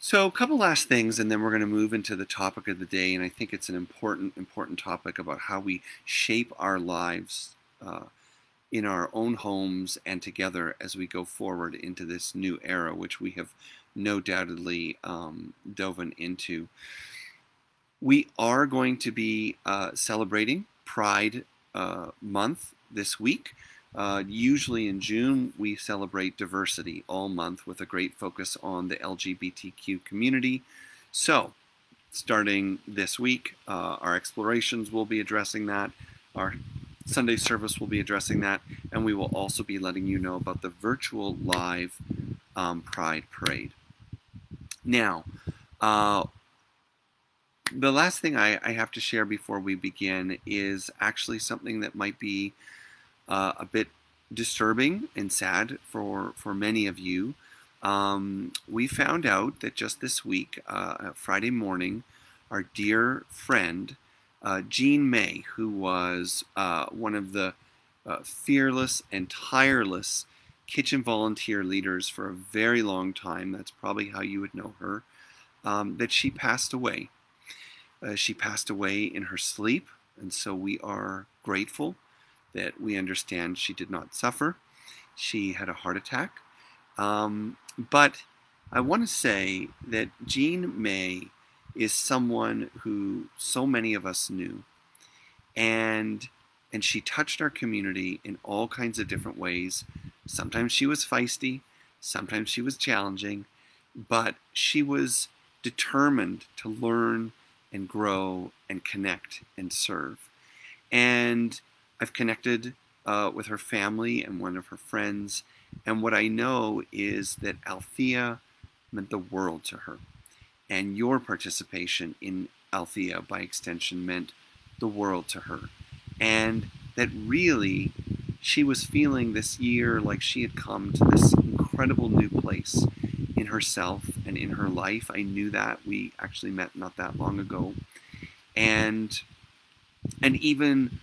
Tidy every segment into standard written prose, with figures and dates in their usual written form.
So a couple last things, and then we're going to move into the topic of the day. And I think it's an important topic about how we shape our lives in our own homes and together as we go forward into this new era, which we have no doubtedly dove into. We are going to be celebrating Pride Month this week. Usually in June, we celebrate diversity all month with a great focus on the LGBTQ community. So, starting this week, our explorations will be addressing that. Our Sunday service will be addressing that. And we will also be letting you know about the virtual live Pride Parade. Now, the last thing I have to share before we begin is actually something that might be a bit disturbing and sad for many of you. We found out that just this week, Friday morning, our dear friend, Jean May, who was one of the fearless and tireless kitchen volunteer leaders for a very long time, that's probably how you would know her, that she passed away. She passed away in her sleep, and so we are grateful that we understand she did not suffer. She had a heart attack. But I want to say that Jean May is someone who so many of us knew. And she touched our community in all kinds of different ways. Sometimes she was feisty, sometimes she was challenging, but she was determined to learn and grow and connect and serve. And I've connected with her family and one of her friends, and what I know is that Althea meant the world to her, and your participation in Althea by extension meant the world to her, and that really she was feeling this year like she had come to this incredible new place in herself and in her life. I knew that. We actually met not that long ago, and even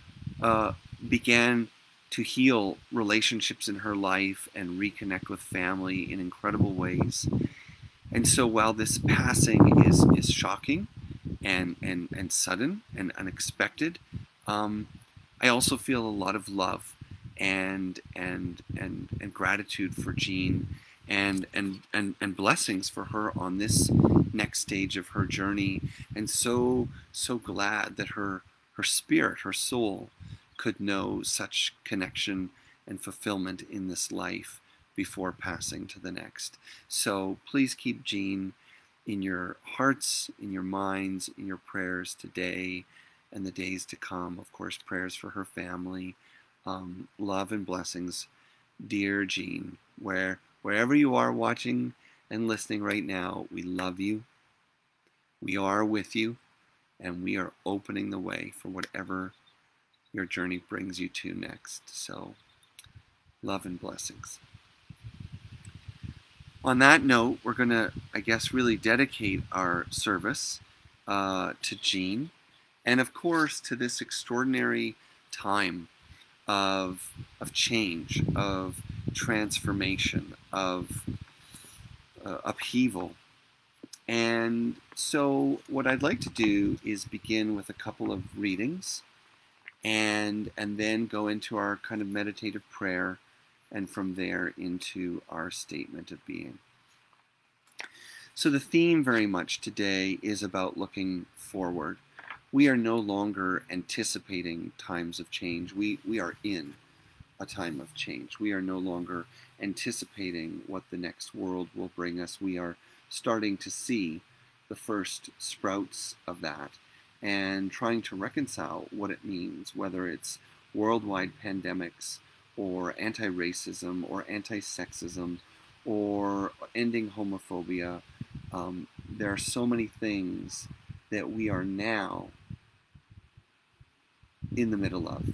began to heal relationships in her life and reconnect with family in incredible ways. And so while this passing is shocking and sudden and unexpected, I also feel a lot of love and gratitude for Jean and blessings for her on this next stage of her journey, and so glad that her spirit, her soul, could know such connection and fulfillment in this life before passing to the next. So please keep Jean in your hearts, in your minds, in your prayers today and the days to come. Of course, prayers for her family. Love and blessings, dear Jean. Wherever you are watching and listening right now, we love you. We are with you, and we are opening the way for whatever your journey brings you to next. So, love and blessings. On that note, we're going to, I guess, really dedicate our service to Jean, and of course to this extraordinary time of change, of transformation, of upheaval. And so what I'd like to do is begin with a couple of readings and then go into our kind of meditative prayer, and from there into our statement of being. So the theme very much today is about looking forward. We are no longer anticipating times of change. We are in a time of change. We are no longer anticipating what the next world will bring us. We are starting to see the first sprouts of that and trying to reconcile what it means, whether it's worldwide pandemics or anti-racism or anti-sexism or ending homophobia. There are so many things that we are now in the middle of.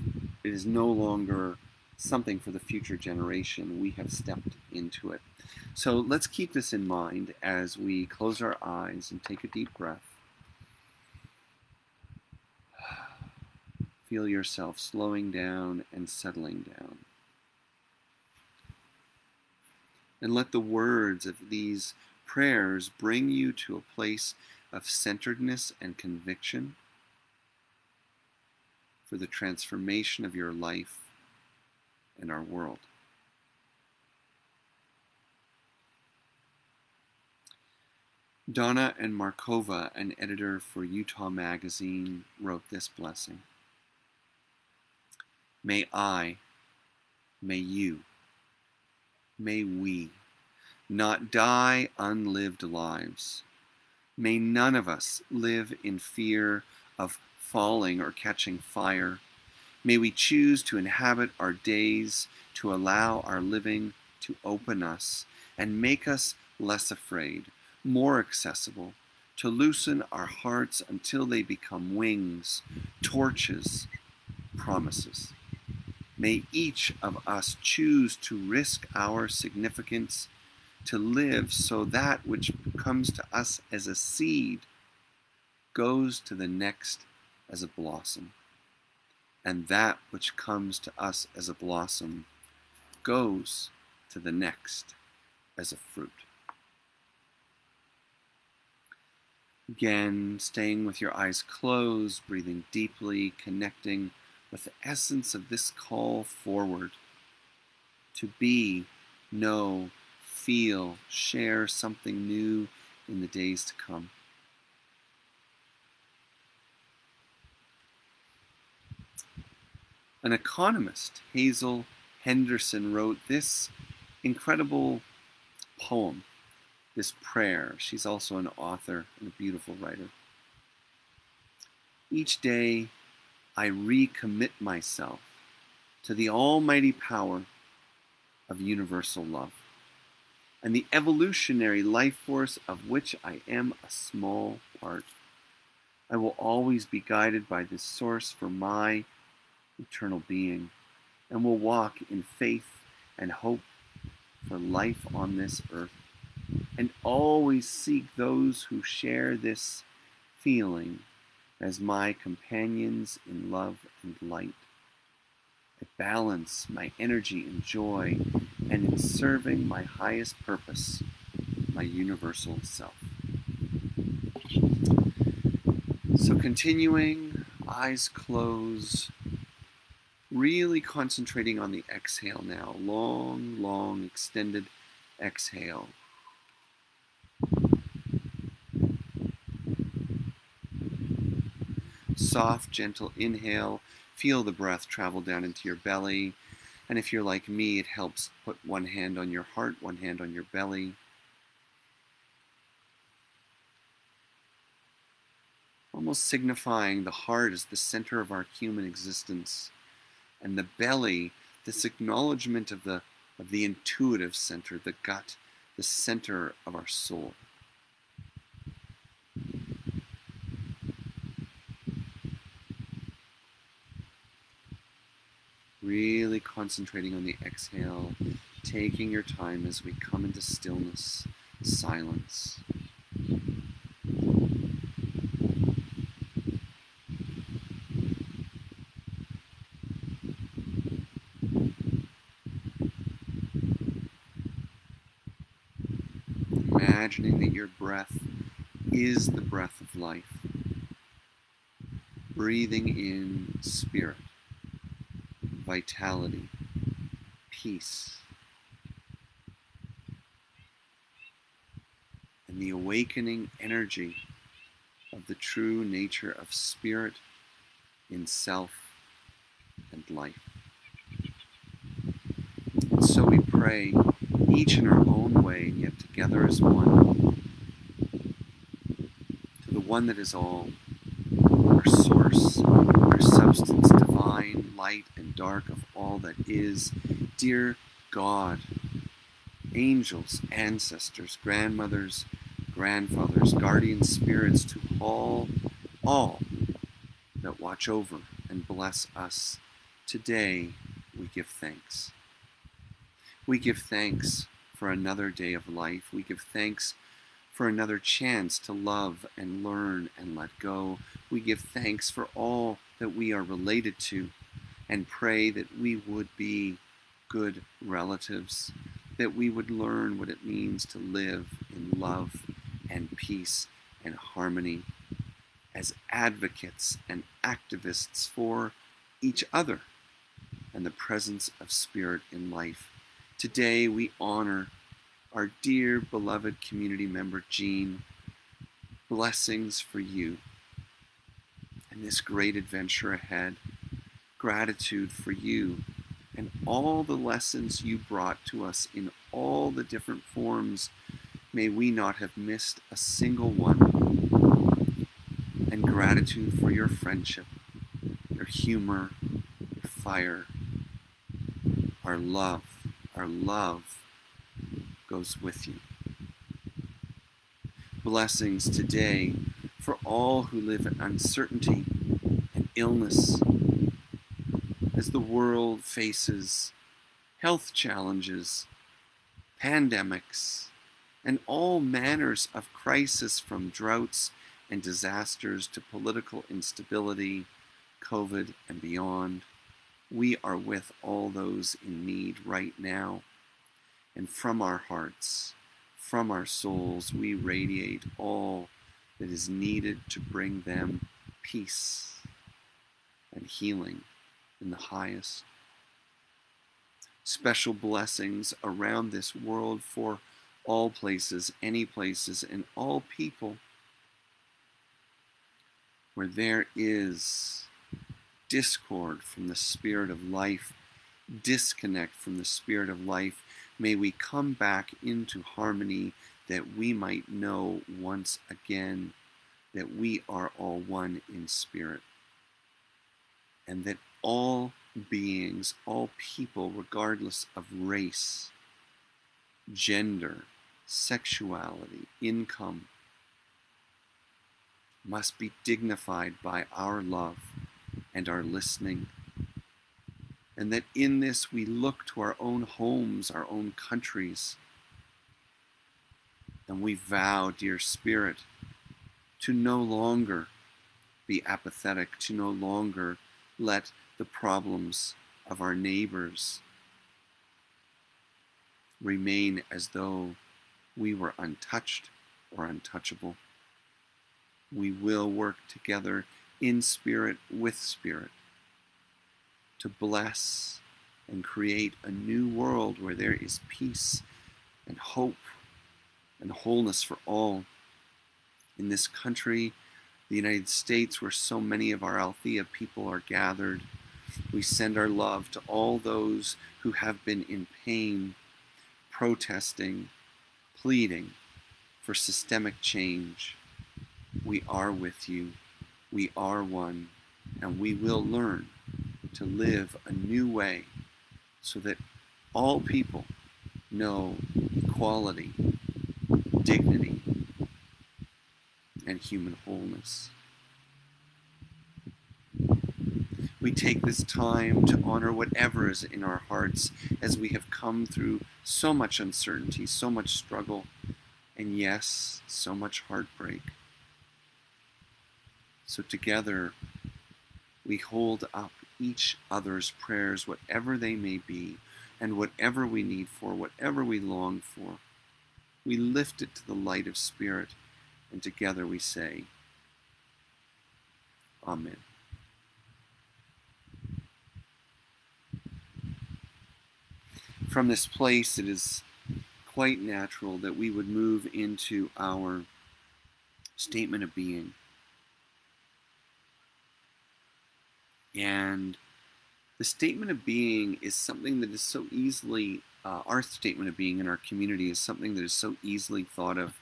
It is no longer something for the future generation. We have stepped into it. So let's keep this in mind as we close our eyes and take a deep breath. Feel yourself slowing down and settling down. And let the words of these prayers bring you to a place of centeredness and conviction for the transformation of your life and our world. Donna and Markova, an editor for Utah Magazine, wrote this blessing. May I, may you, may we not die unlived lives. May none of us live in fear of falling or catching fire. May we choose to inhabit our days, to allow our living to open us and make us less afraid, more accessible, to loosen our hearts until they become wings, torches, promises. May each of us choose to risk our significance, to live so that which comes to us as a seed goes to the next as a blossom, and that which comes to us as a blossom goes to the next as a fruit. Again, staying with your eyes closed, breathing deeply, connecting with the essence of this call forward to be, know, feel, share something new in the days to come. An economist, Hazel Henderson, wrote this incredible poem, this prayer. She's also an author and a beautiful writer. Each day, I recommit myself to the almighty power of universal love and the evolutionary life force of which I am a small part. I will always be guided by this source for my eternal being and will walk in faith and hope for life on this earth and always seek those who share this feeling as my companions in love and light. I balance my energy and joy and in serving my highest purpose, my universal self. So continuing, eyes closed, really concentrating on the exhale now. Long, long, extended exhale. Soft, gentle inhale. Feel the breath travel down into your belly. And if you're like me, it helps put one hand on your heart, one hand on your belly. Almost signifying the heart as the center of our human existence. And the belly, this acknowledgement of the intuitive center, the gut, the center of our soul. Really concentrating on the exhale, taking your time as we come into stillness, silence. Imagining that your breath is the breath of life. Breathing in spirit, vitality, peace, and the awakening energy of the true nature of spirit in self and life. And so we pray, each in our own way, and yet together as one, to the one that is all, our source, our substance, divine, light and dark of all that is. Dear God, angels, ancestors, grandmothers, grandfathers, guardian spirits, to all that watch over and bless us, today we give thanks. We give thanks for another day of life. We give thanks for another chance to love and learn and let go. We give thanks for all that we are related to and pray that we would be good relatives, that we would learn what it means to live in love and peace and harmony as advocates and activists for each other and the presence of spirit in life. Today we honor our dear beloved community member Jean. Blessings for you and this great adventure ahead. Gratitude for you and all the lessons you brought to us in all the different forms. May we not have missed a single one. And gratitude for your friendship, your humor, your fire, our love. Our love goes with you. Blessings today for all who live in uncertainty and illness as the world faces health challenges, pandemics, and all manners of crisis, from droughts and disasters to political instability, COVID, and beyond. We are with all those in need right now, and from our hearts, from our souls, we radiate all that is needed to bring them peace and healing in the highest. Special blessings around this world for all places, any places, and all people where there is discord from the spirit of life, disconnect from the spirit of life. May we come back into harmony, that we might know once again that we are all one in spirit, and that all beings, all people, regardless of race, gender, sexuality, income, must be dignified by our love and our listening. And that in this we look to our own homes, our own countries, and we vow, dear Spirit, to no longer be apathetic, to no longer let the problems of our neighbors remain as though we were untouched or untouchable. We will work together in spirit with spirit to bless and create a new world where there is peace and hope and wholeness for all. In this country, the United States, where so many of our Althea people are gathered, we send our love to all those who have been in pain, protesting, pleading for systemic change. We are with you, we are one, and we will learn to live a new way so that all people know equality, dignity, and human wholeness. We take this time to honor whatever is in our hearts as we have come through so much uncertainty, so much struggle, and yes, so much heartbreak. So together, we hold up each other's prayers, whatever they may be, and whatever we need for, whatever we long for. We lift it to the light of Spirit, and together we say, Amen. From this place, it is quite natural that we would move into our statement of being. And the statement of being is something that is so easily, our statement of being in our community is something that is so easily thought of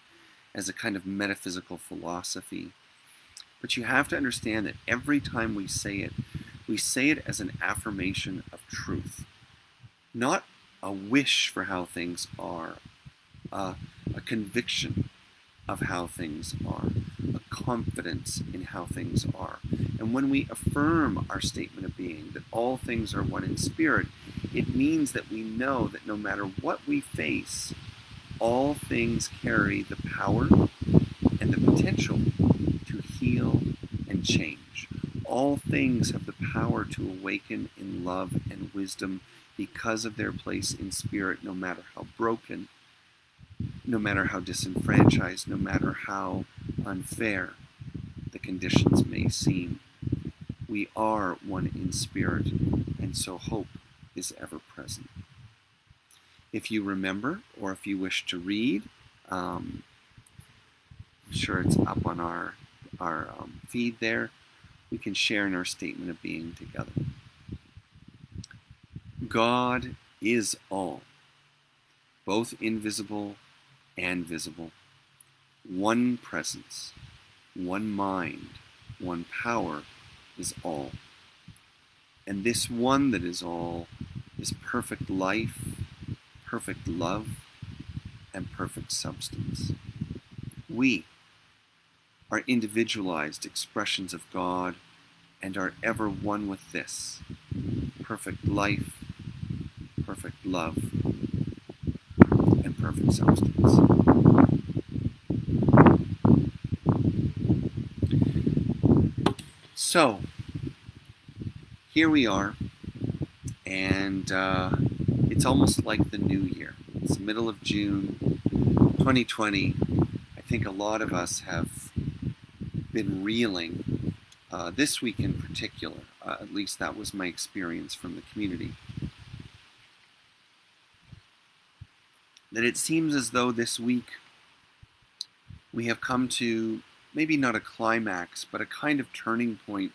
as a kind of metaphysical philosophy. But you have to understand that every time we say it as an affirmation of truth, not a wish for how things are, a conviction of how things are, a confidence in how things are. And when we affirm our statement of being, that all things are one in spirit, it means that we know that no matter what we face, all things carry the power and the potential to heal and change. All things have the power to awaken in love and wisdom because of their place in spirit, no matter how broken, no matter how disenfranchised, no matter how unfair the conditions may seem. We are one in spirit, and so hope is ever present. If you remember, or if you wish to read, I'm sure it's up on our feed there, we can share in our statement of being together. God is all, both invisible and visible. One presence, one mind, one power is all. And this one that is all is perfect life, perfect love, and perfect substance. We are individualized expressions of God and are ever one with this perfect life, perfect love, and perfect substance. So, here we are, and it's almost like the new year. It's the middle of June 2020. I think a lot of us have been reeling, this week in particular. At least that was my experience from the community. That it seems as though this week we have come to maybe not a climax, but a kind of turning point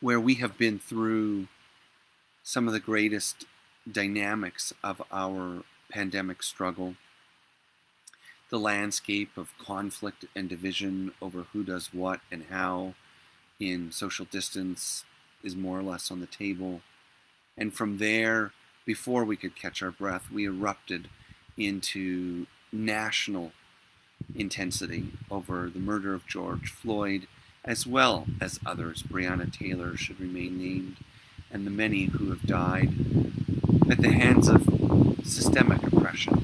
where we have been through some of the greatest dynamics of our pandemic struggle. The landscape of conflict and division over who does what and how in social distance is more or less on the table. And from there, before we could catch our breath, we erupted into national intensity over the murder of George Floyd, as well as others. Breonna Taylor should remain named, and the many who have died at the hands of systemic oppression,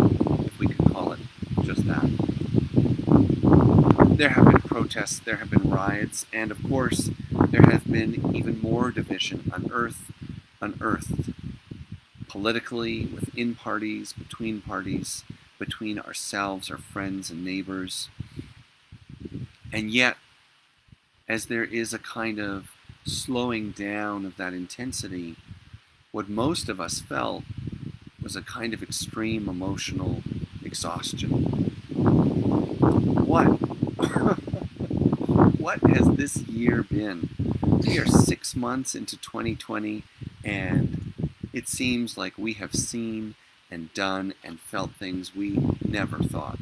if we could call it just that. There have been protests, there have been riots, and of course, there has been even more division unearthed politically, within parties, between ourselves, our friends and neighbors. And yet, as there is a kind of slowing down of that intensity, what most of us felt was a kind of extreme emotional exhaustion. What? What has this year been? We are 6 months into 2020, and it seems like we have seen and done and felt things we never thought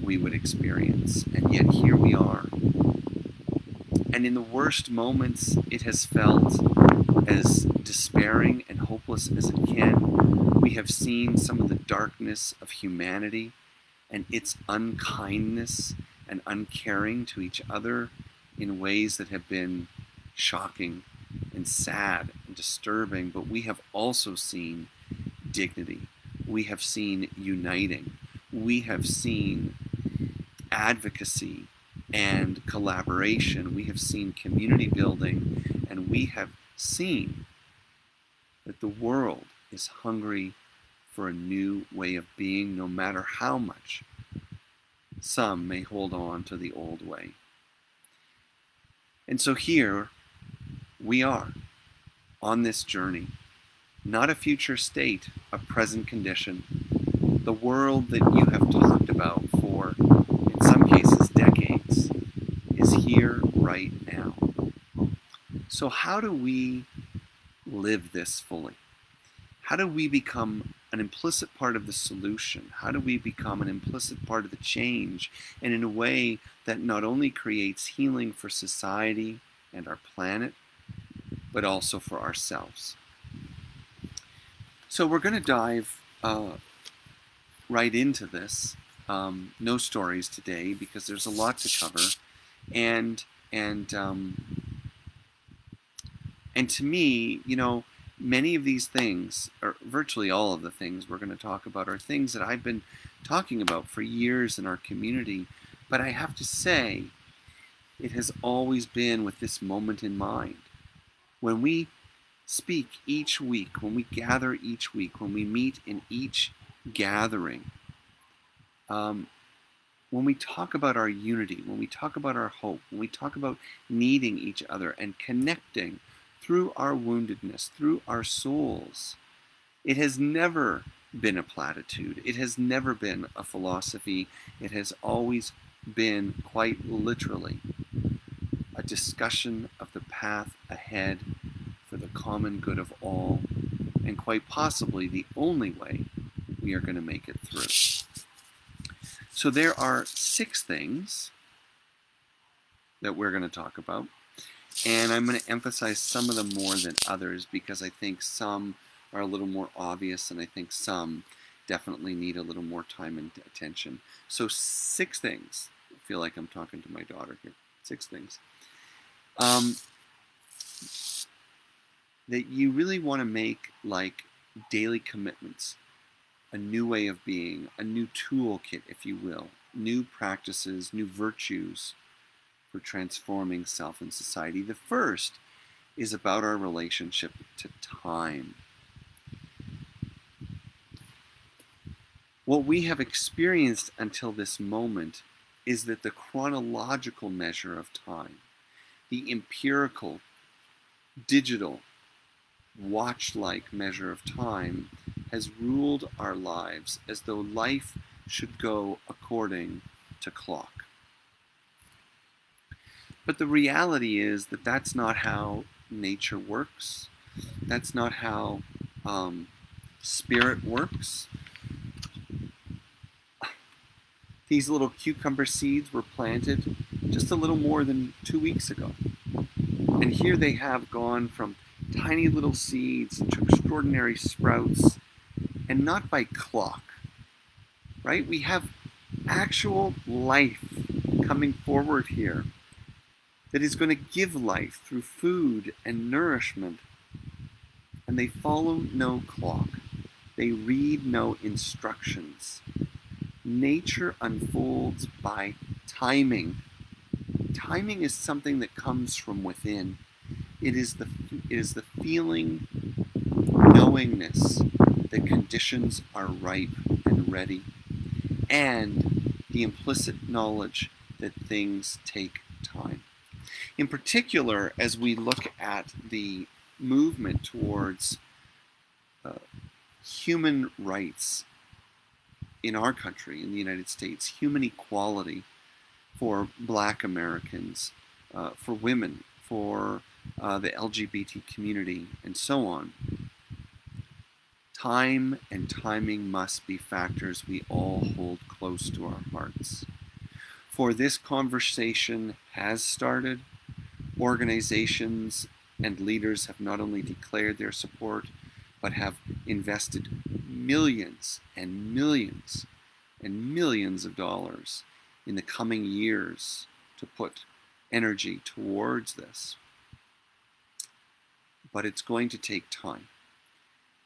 we would experience. And yet here we are. And in the worst moments, it has felt as despairing and hopeless as it can. We have seen some of the darkness of humanity and its unkindness and uncaring to each other in ways that have been shocking and sad and disturbing. But we have also seen dignity. We have seen uniting. We have seen advocacy and collaboration. We have seen community building, and we have seen that the world is hungry for a new way of being, no matter how much some may hold on to the old way. And so here we are on this journey, not a future state, a present condition. The world that you have talked about for, in some cases, decades, is here right now. So how do we live this fully? How do we become an implicit part of the solution? How do we become an implicit part of the change, and in a way that not only creates healing for society and our planet, but also for ourselves? So we're going to dive right into this. No stories today because there's a lot to cover, and to me, you know, many of these things, or virtually all of the things we're going to talk about, are things that I've been talking about for years in our community. But I have to say, it has always been with this moment in mind. When we speak each week, when we gather each week, when we meet in each gathering, when we talk about our unity, when we talk about our hope, when we talk about needing each other and connecting through our woundedness, through our souls, it has never been a platitude. It has never been a philosophy. It has always been, quite literally, a discussion of the path ahead for the common good of all, and quite possibly the only way we are going to make it through. So there are 6 things that we're going to talk about, and I'm going to emphasize some of them more than others because I think some are a little more obvious and I think some definitely need a little more time and attention. So 6 things. I feel like I'm talking to my daughter here. 6 things that you really want to make like daily commitments. A new way of being, a new toolkit, if you will, new practices, new virtues for transforming self and society. The first is about our relationship to time. What we have experienced until this moment is that the chronological measure of time, the empirical, digital, watch-like measure of time, has ruled our lives as though life should go according to clock. But the reality is that that's not how nature works. That's not how spirit works. These little cucumber seeds were planted just a little more than 2 weeks ago. And here they have gone from tiny little seeds to extraordinary sprouts, and not by clock, right? We have actual life coming forward here that is going to give life through food and nourishment, and they follow no clock. They read no instructions. Nature unfolds by timing. Timing is something that comes from within. It is the feeling, knowingness that conditions are ripe and ready, and the implicit knowledge that things take time. In particular, as we look at the movement towards human rights in our country, in the United States, human equality for Black Americans, for women, for the LGBT community, and so on. Time and timing must be factors we all hold close to our hearts. For this conversation has started. Organizations and leaders have not only declared their support, but have invested millions and millions and millions of dollars in the coming years to put energy towards this. But it's going to take time.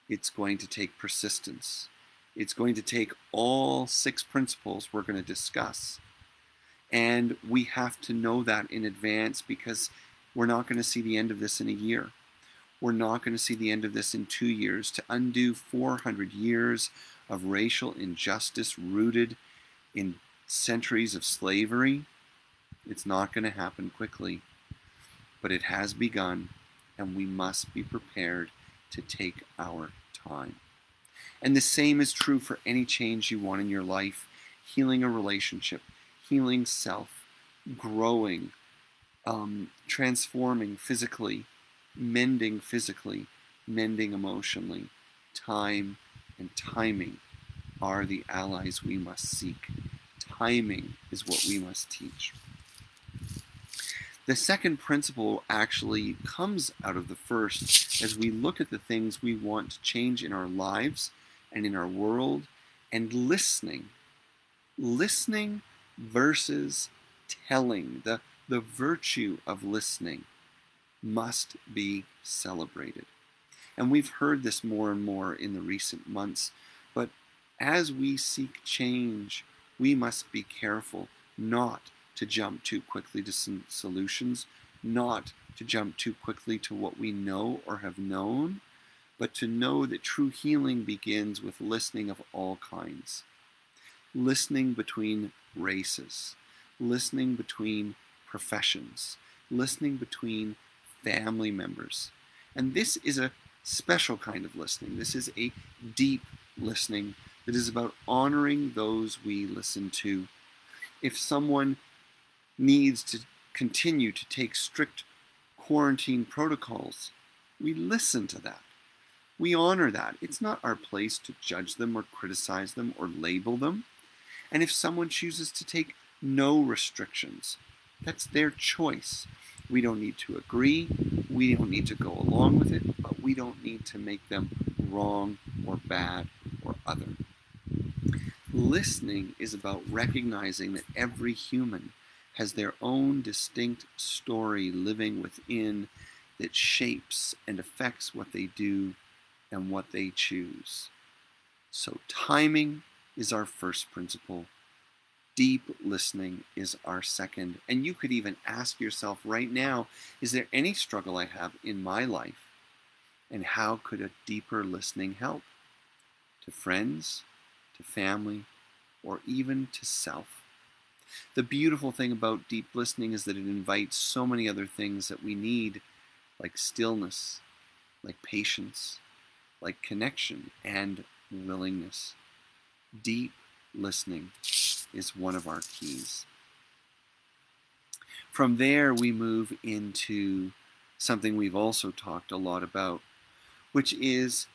It's going to take persistence. It's going to take all 6 principles we're going to discuss. And we have to know that in advance, because we're not going to see the end of this in a year. We're not going to see the end of this in 2 years. To undo 400 years of racial injustice rooted in centuries of slavery, it's not going to happen quickly. But it has begun, and we must be prepared to take our time. And the same is true for any change you want in your life: healing a relationship, healing self, growing, transforming physically, mending emotionally. Time and timing are the allies we must seek. Timing is what we must teach. The second principle actually comes out of the first as we look at the things we want to change in our lives and in our world, and listening. Listening versus telling. The virtue of listening must be celebrated. And we've heard this more and more in the recent months, but as we seek change, we must be careful not to jump too quickly to some solutions, not to jump too quickly to what we know or have known, but to know that true healing begins with listening of all kinds. Listening between races, listening between professions, listening between family members. And this is a special kind of listening. This is a deep listening that is about honoring those we listen to. If someone needs to continue to take strict quarantine protocols, we listen to that. We honor that. It's not our place to judge them or criticize them or label them. And if someone chooses to take no restrictions, that's their choice. We don't need to agree. We don't need to go along with it, but we don't need to make them wrong or bad or other. Listening is about recognizing that every human has their own distinct story living within that shapes and affects what they do and what they choose. So timing is our first principle. Deep listening is our second. And you could even ask yourself right now, is there any struggle I have in my life? And how could a deeper listening help? To friends, to family, or even to self. The beautiful thing about deep listening is that it invites so many other things that we need, like stillness, like patience, like connection and willingness. Deep listening is one of our keys. From there, we move into something we've also talked a lot about, which is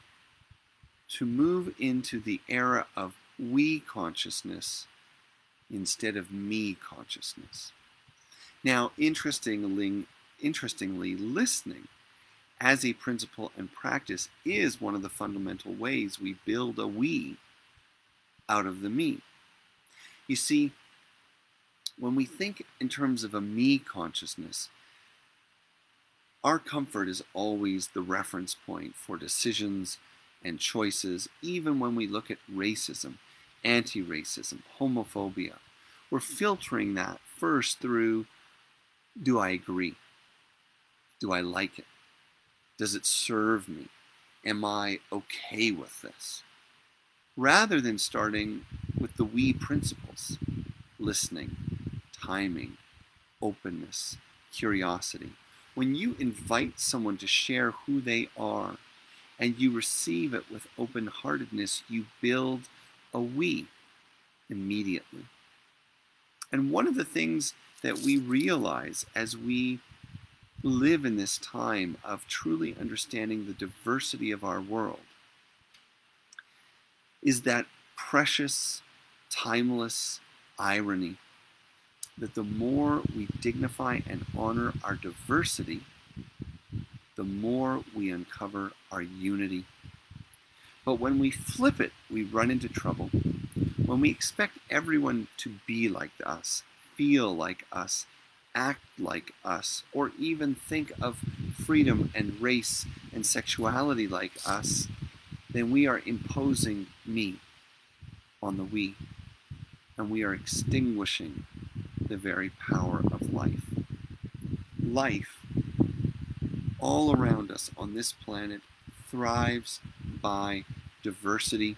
to move into the era of we consciousness instead of me consciousness. Now, interestingly, listening as a principle and practice is one of the fundamental ways we build a we out of the me. You see, when we think in terms of a me consciousness, our comfort is always the reference point for decisions and choices, even when we look at racism, anti-racism, homophobia. We're filtering that first through, do I agree? Do I like it? Does it serve me? Am I okay with this? Rather than starting with the we principles, listening, timing, openness, curiosity. When you invite someone to share who they are and you receive it with open-heartedness, you build a we immediately. And one of the things that we realize as we live in this time of truly understanding the diversity of our world is that precious, timeless irony that the more we dignify and honor our diversity, the more we uncover our unity. But when we flip it, we run into trouble. When we expect everyone to be like us, feel like us, act like us, or even think of freedom and race and sexuality like us, then we are imposing me on the we, and we are extinguishing the very power of life. Life, all around us on this planet, thrives by diversity,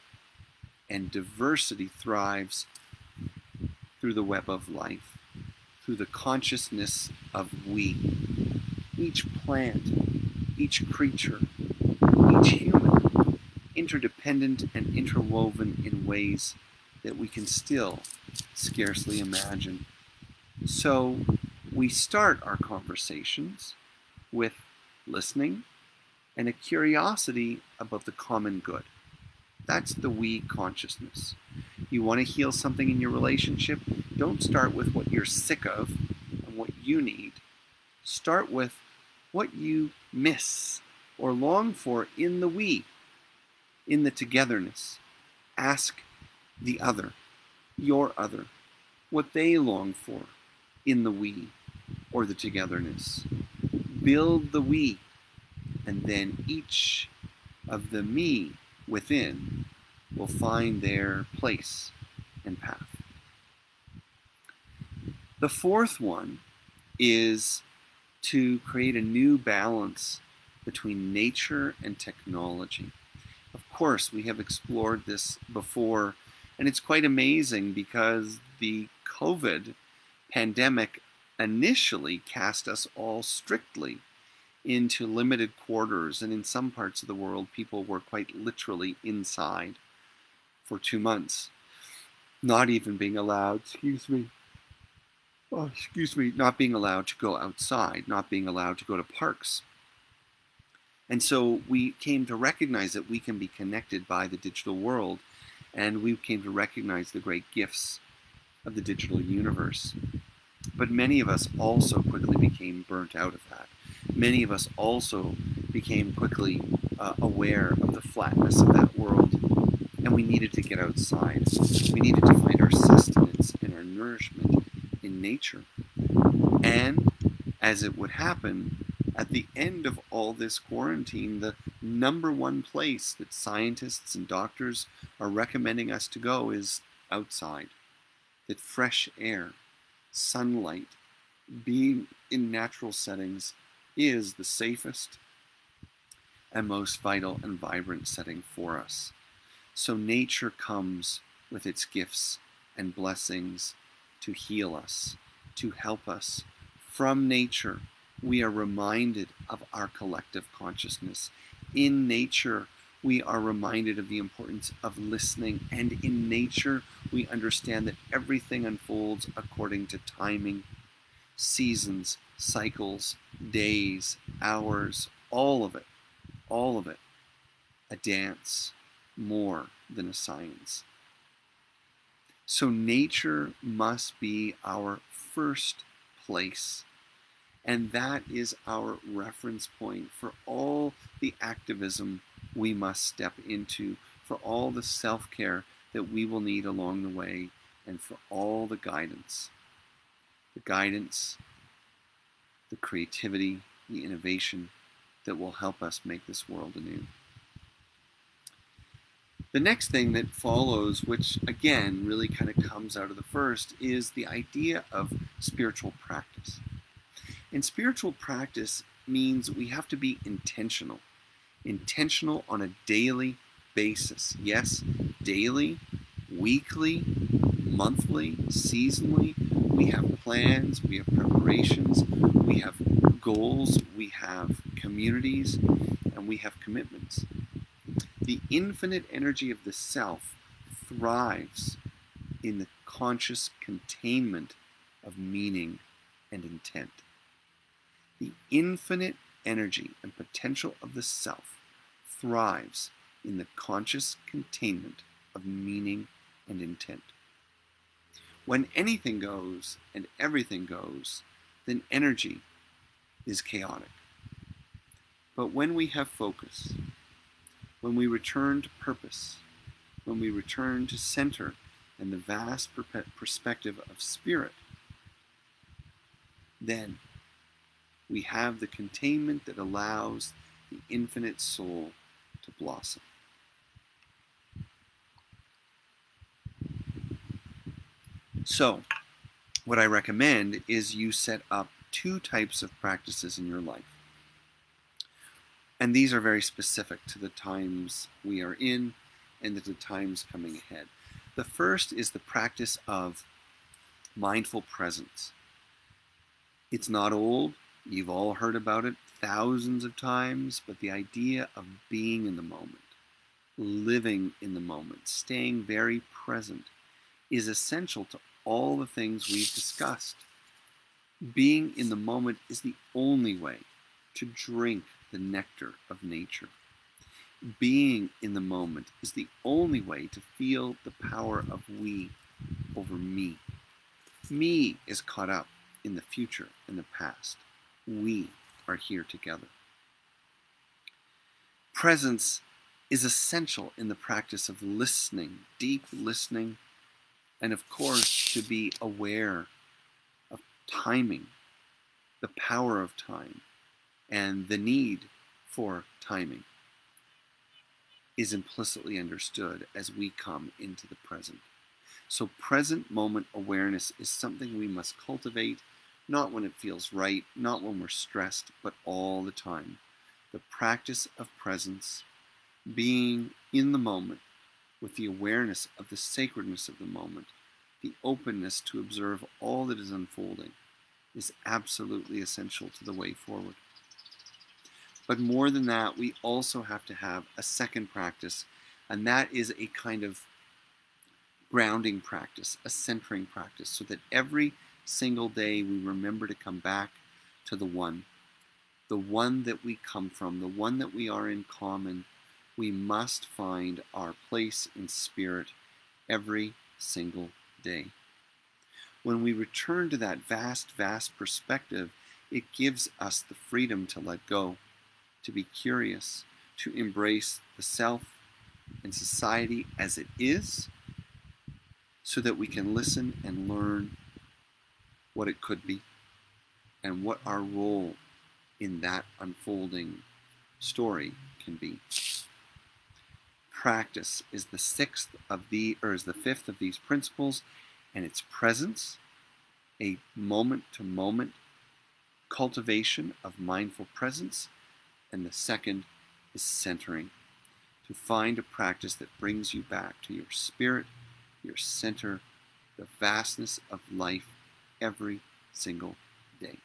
and diversity thrives through the web of life, through the consciousness of we. Each plant, each creature, each human, interdependent and interwoven in ways that we can still scarcely imagine. So we start our conversations with listening and a curiosity about the common good. That's the we consciousness. You want to heal something in your relationship? Don't start with what you're sick of and what you need. Start with what you miss or long for in the we, in the togetherness. Ask the other, your other, what they long for in the we or the togetherness. Build the we, and then each of the me within will find their place and path. The fourth one is to create a new balance between nature and technology. Of course, we have explored this before, and it's quite amazing because the COVID pandemic initially cast us all strictly into limited quarters, and in some parts of the world, people were quite literally inside for 2 months, not even being allowed, not being allowed to go outside, not being allowed to go to parks. And so we came to recognize that we can be connected by the digital world, and we came to recognize the great gifts of the digital universe. But many of us also quickly became burnt out of that. Many of us also became quickly aware of the flatness of that world, and we needed to get outside. We needed to find our sustenance and our nourishment in nature. And as it would happen, at the end of all this quarantine, the number one place that scientists and doctors are recommending us to go is outside. That fresh air, sunlight, being in natural settings is the safest and most vital and vibrant setting for us. So nature comes with its gifts and blessings to heal us, to help us. From nature, we are reminded of our collective consciousness. In nature, we are reminded of the importance of listening, and in nature, we understand that everything unfolds according to timing, seasons, cycles, days, hours, all of it, a dance more than a science. So nature must be our first place. And that is our reference point for all the activism we must step into, for all the self-care that we will need along the way, and for all the guidance, the creativity, the innovation that will help us make this world anew. The next thing that follows, which again really kind of comes out of the first, is the idea of spiritual practice. And spiritual practice means we have to be intentional on a daily basis. Yes, daily, weekly, monthly, seasonally. We have plans, we have preparations, we have goals, we have communities, and we have commitments. The infinite energy of the self thrives in the conscious containment of meaning and intent. The infinite energy and potential of the self thrives in the conscious containment of meaning and intent. When anything goes and everything goes, then energy is chaotic. But when we have focus, when we return to purpose, when we return to center and the vast perspective of spirit, then we have the containment that allows the infinite soul to blossom. So, what I recommend is you set up 2 types of practices in your life. And these are very specific to the times we are in and to the times coming ahead. The first is the practice of mindful presence. It's not old. You've all heard about it thousands of times, but the idea of being in the moment, living in the moment, staying very present is essential to all the things we've discussed. Being in the moment is the only way to drink the nectar of nature. Being in the moment is the only way to feel the power of we over me. Me is caught up in the future and the past. We are here together. Presence is essential in the practice of listening, deep listening, and of course to be aware of timing, the power of time, and the need for timing is implicitly understood as we come into the present. So present moment awareness is something we must cultivate not when it feels right, not when we're stressed, but all the time. The practice of presence, being in the moment with the awareness of the sacredness of the moment, the openness to observe all that is unfolding, is absolutely essential to the way forward. But more than that, we also have to have a second practice, and that is a kind of grounding practice, a centering practice, so that every single day we remember to come back to the one that we come from, the one that we are in common. We must find our place in spirit every single day. When we return to that vast, vast perspective, it gives us the freedom to let go, to be curious, to embrace the self and society as it is, so that we can listen and learn what it could be and what our role in that unfolding story can be. Practice is the fifth of these principles, and it's presence, a moment-to-moment cultivation of mindful presence, and the second is centering, to find a practice that brings you back to your spirit, your center, the vastness of life every single day.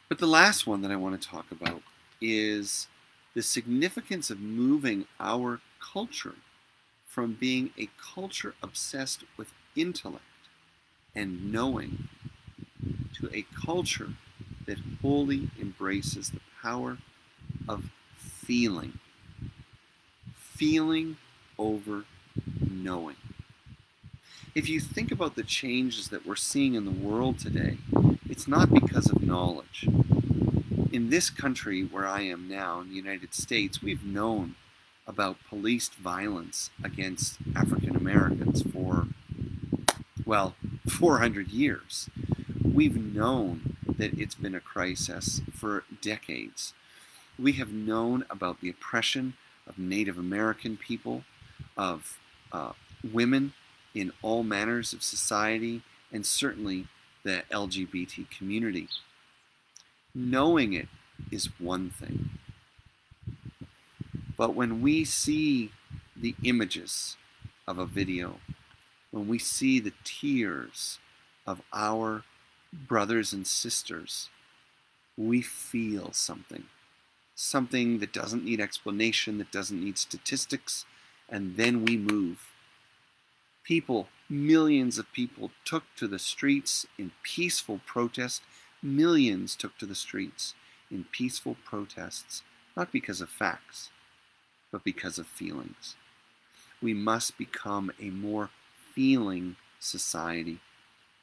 But the last one that I want to talk about is the significance of moving our culture from being a culture obsessed with intellect and knowing to a culture that wholly embraces the power of feeling. Feeling over knowing. If you think about the changes that we're seeing in the world today, it's not because of knowledge. In this country where I am now, in the United States, we've known about policed violence against African Americans for, 400 years. We've known that it's been a crisis for decades. We have known about the oppression of Native American people, of women in all manners of society, and certainly the LGBT community. Knowing it is one thing. But when we see the images of a video, when we see the tears of our brothers and sisters, we feel something. Something that doesn't need explanation, that doesn't need statistics, and then we move. People, millions of people took to the streets in peaceful protest. Millions took to the streets in peaceful protests, not because of facts, but because of feelings. We must become a more feeling society,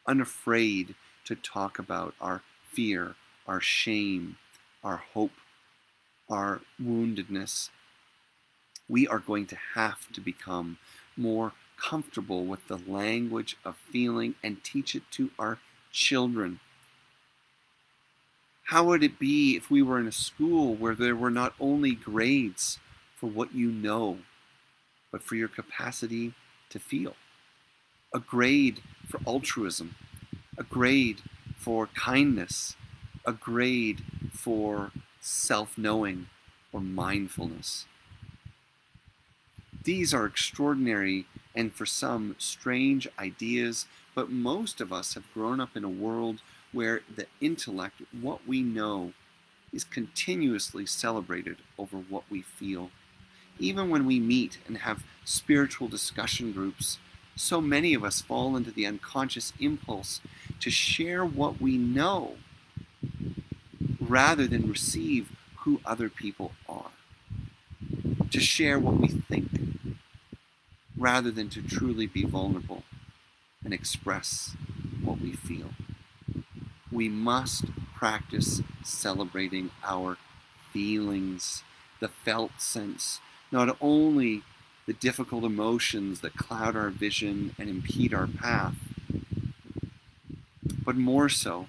unafraid to talk about our fear, our shame, our hope, our woundedness. We are going to have to become more comfortable with the language of feeling and teach it to our children. How would it be if we were in a school where there were not only grades for what you know, but for your capacity to feel? A grade for altruism, a grade for kindness, a grade for self-knowing or mindfulness. These are extraordinary and for some strange ideas, but most of us have grown up in a world where the intellect, what we know, is continuously celebrated over what we feel. Even when we meet and have spiritual discussion groups, so many of us fall into the unconscious impulse to share what we know rather than receive who other people are, to share what we think rather than to truly be vulnerable and express what we feel. We must practice celebrating our feelings, the felt sense, not only the difficult emotions that cloud our vision and impede our path, but more so,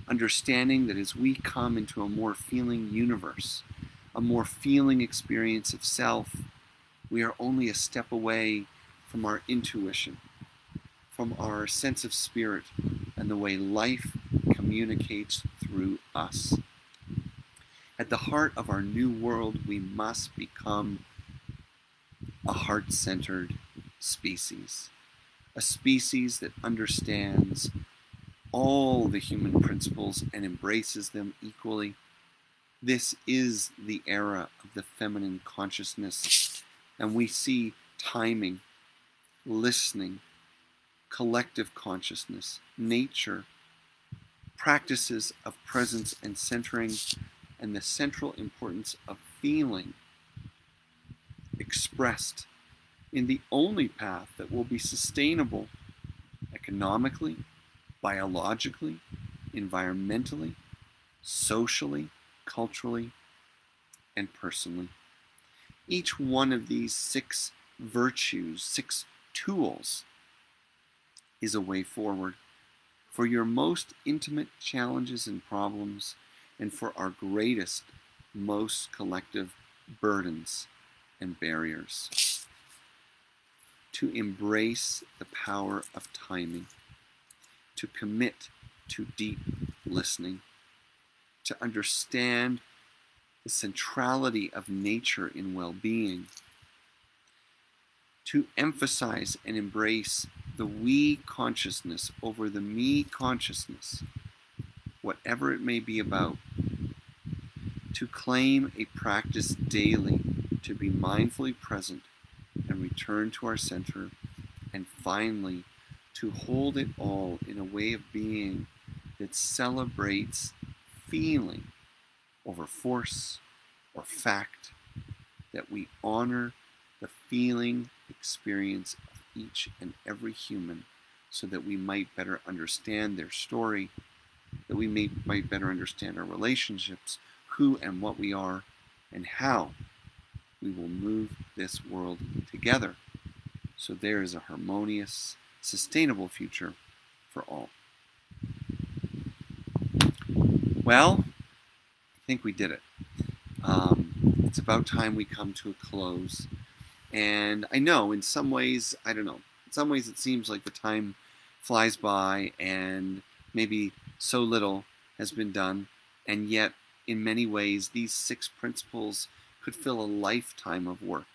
understanding that as we come into a more feeling universe, a more feeling experience of self, we are only a step away from our intuition, from our sense of spirit, and the way life communicates through us. At the heart of our new world, we must become a heart-centered species. A species that understands all the human principles and embraces them equally. This is the era of the feminine consciousness, and we see timing, listening, collective consciousness, nature, practices of presence and centering, and the central importance of feeling expressed in the only path that will be sustainable economically, biologically, environmentally, socially, culturally, and personally. Each one of these 6 virtues, 6 tools, is a way forward for your most intimate challenges and problems, and for our greatest, most collective burdens and barriers. To embrace the power of timing, to commit to deep listening, to understand the centrality of nature in well-being, to emphasize and embrace the we consciousness over the me consciousness, whatever it may be about, to claim a practice daily to be mindfully present and return to our center, and finally to hold it all in a way of being that celebrates feeling over force or fact, that we honor the feeling experience of each and every human so that we might better understand their story, that we might better understand our relationships, who and what we are, and how we will move this world together so there is a harmonious, sustainable future for all. Well, I think we did it. It's about time we come to a close. And I know in some ways, I don't know, in some ways it seems like the time flies by and maybe so little has been done. And yet, in many ways, these 6 principles could fill a lifetime of work,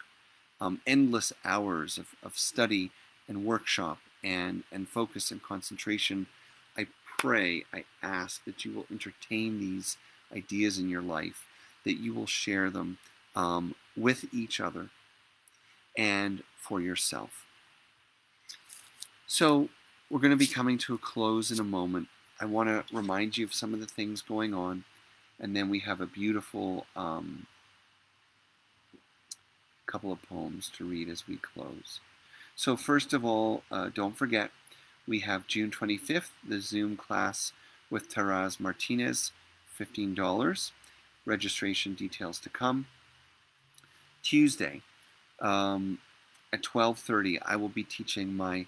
endless hours of study and workshop and focus and concentration. I pray, I ask that you will entertain these ideas in your life, that you will share them with each other and for yourself. So we're going to be coming to a close in a moment. I want to remind you of some of the things going on, and then we have a beautiful couple of poems to read as we close. So first of all, don't forget, we have June 25th, the Zoom class with Taraz Martinez, $15. Registration details to come. Tuesday at 12:30, I will be teaching my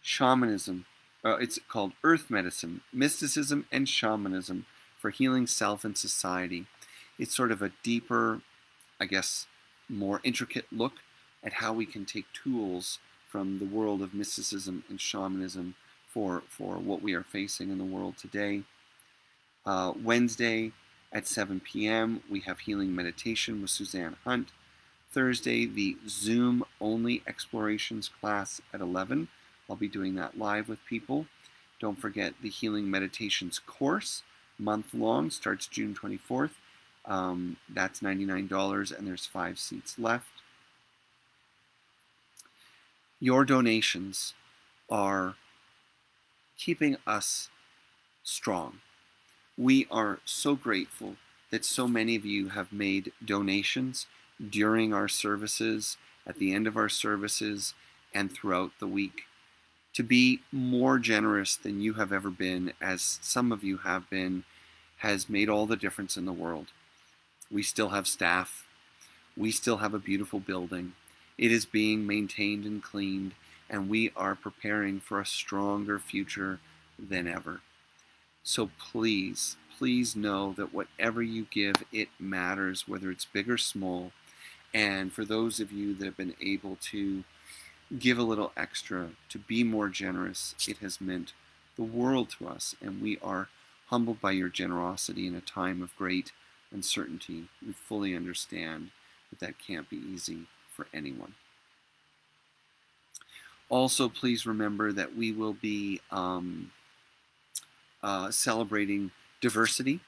shamanism. It's called Earth Medicine, Mysticism and Shamanism for Healing Self and Society. It's sort of a deeper, I guess, more intricate look at how we can take tools from the world of mysticism and shamanism for what we are facing in the world today. Wednesday at 7 p.m., we have Healing Meditation with Suzanne Hunt. Thursday, the Zoom-only Explorations class at 11. I'll be doing that live with people. Don't forget the Healing Meditations course, month-long, starts June 24th. That's $99, and there's 5 seats left. Your donations are keeping us strong. We are so grateful that so many of you have made donations during our services, at the end of our services, and throughout the week. To be more generous than you have ever been, as some of you have been, has made all the difference in the world. We still have staff. We still have a beautiful building. It is being maintained and cleaned, and we are preparing for a stronger future than ever. So please, please know that whatever you give, it matters, whether it's big or small. And for those of you that have been able to give a little extra, to be more generous, it has meant the world to us, and we are humbled by your generosity in a time of great uncertainty. We fully understand that that can't be easy for anyone. Also, please remember that we will be celebrating diversity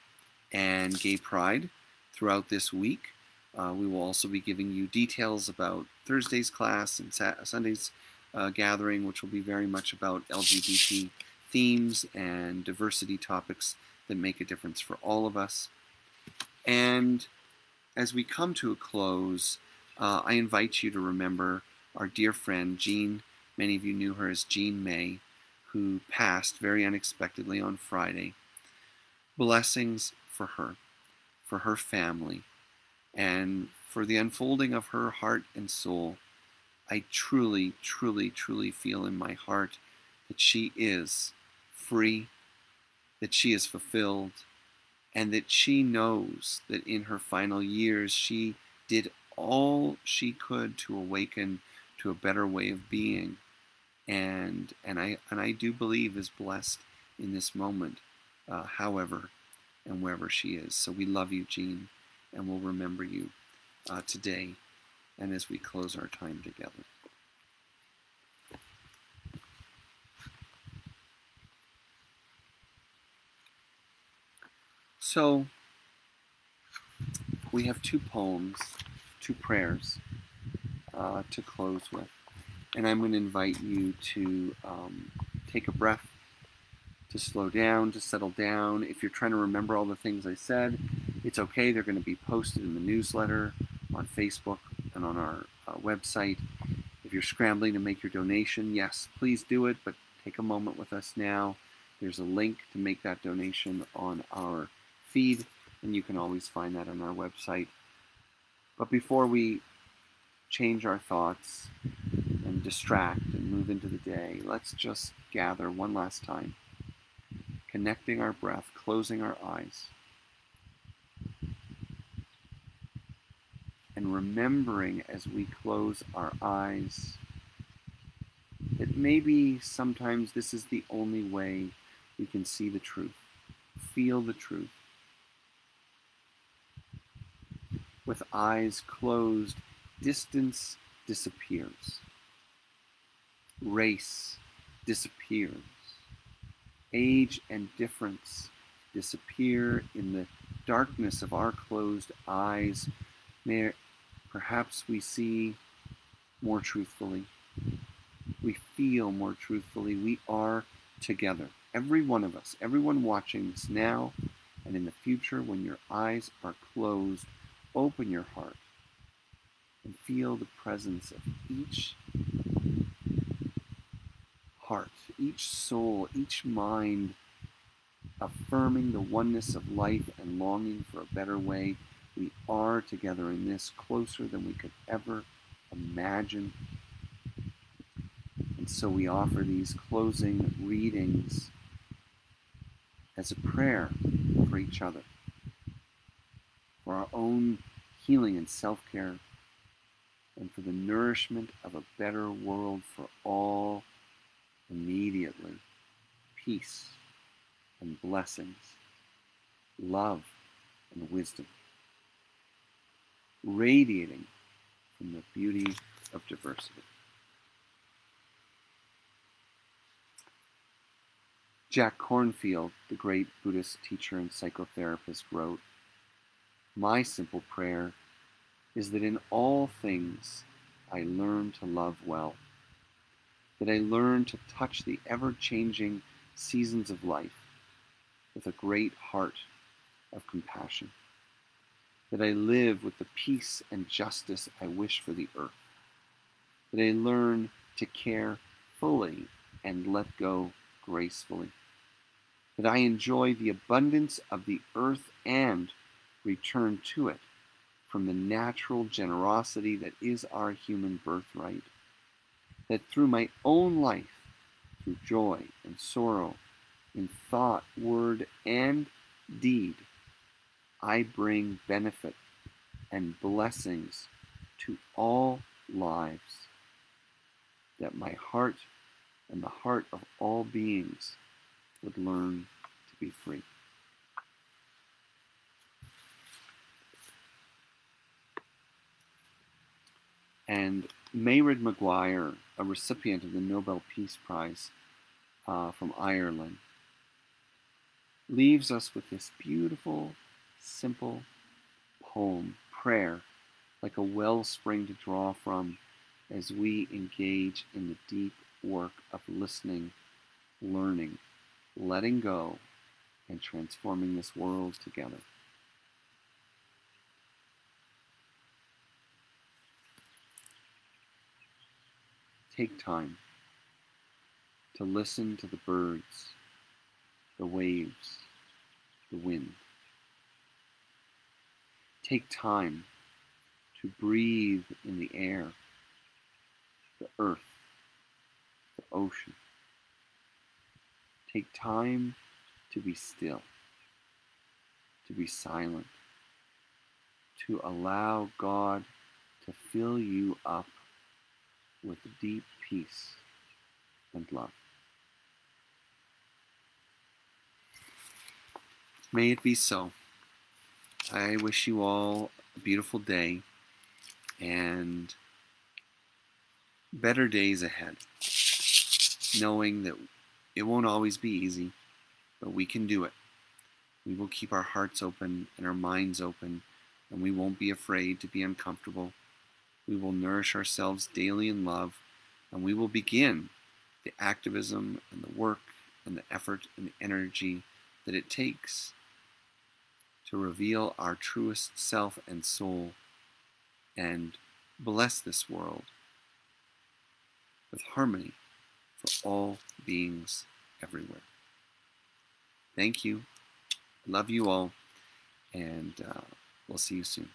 and gay pride throughout this week. We will also be giving you details about Thursday's class and Sunday's gathering, which will be very much about LGBT themes and diversity topics that make a difference for all of us. And as we come to a close, I invite you to remember our dear friend Jean. Many of you knew her as Jean May, who passed very unexpectedly on Friday. Blessings for her family, and for the unfolding of her heart and soul. I truly, truly, truly feel in my heart that she is free, that she is fulfilled, and that she knows that in her final years she did all she could to awaken to a better way of being, and I do believe is blessed in this moment, however and wherever she is. So we love you, Jean, and we'll remember you today and as we close our time together. So we have two poems, two prayers to close with. And I'm going to invite you to take a breath, to slow down, to settle down. If you're trying to remember all the things I said, it's okay. They're going to be posted in the newsletter, on Facebook, and on our website. If you're scrambling to make your donation, yes, please do it, but take a moment with us now. There's a link to make that donation on our feed, and you can always find that on our website. But before we change our thoughts and distract and move into the day, let's just gather one last time, connecting our breath, closing our eyes, and remembering as we close our eyes that maybe sometimes this is the only way we can see the truth, feel the truth. With eyes closed, distance disappears. Race disappears. Age and difference disappear in the darkness of our closed eyes. Perhaps we see more truthfully. We feel more truthfully. We are together. Every one of us, everyone watching this now and in the future, when your eyes are closed, open your heart and feel the presence of each heart, each soul, each mind, affirming the oneness of life and longing for a better way. We are together in this, closer than we could ever imagine. And so we offer these closing readings as a prayer for each other, for our own healing and self-care, and for the nourishment of a better world for all immediately. Peace and blessings, love and wisdom, radiating from the beauty of diversity. Jack Kornfield, the great Buddhist teacher and psychotherapist, wrote, "My simple prayer is that in all things I learn to love well, that I learn to touch the ever-changing seasons of life with a great heart of compassion, that I live with the peace and justice I wish for the earth, that I learn to care fully and let go gracefully, that I enjoy the abundance of the earth and return to it from the natural generosity that is our human birthright, that through my own life, through joy and sorrow, in thought, word, and deed, I bring benefit and blessings to all lives, that my heart and the heart of all beings would learn to be free. And Mayred Maguire, a recipient of the Nobel Peace Prize from Ireland, leaves us with this beautiful, simple poem, prayer, like a wellspring to draw from as we engage in the deep work of listening, learning, letting go, and transforming this world together. Take time to listen to the birds, the waves, the wind. Take time to breathe in the air, the earth, the ocean. Take time to be still, to be silent, to allow God to fill you up with deep peace and love. May it be so. I wish you all a beautiful day and better days ahead, knowing that it won't always be easy, but we can do it. We will keep our hearts open and our minds open, and we won't be afraid to be uncomfortable. We will nourish ourselves daily in love, and we will begin the activism and the work and the effort and the energy that it takes to reveal our truest self and soul and bless this world with harmony for all beings everywhere. Thank you. Love you all, and we'll see you soon.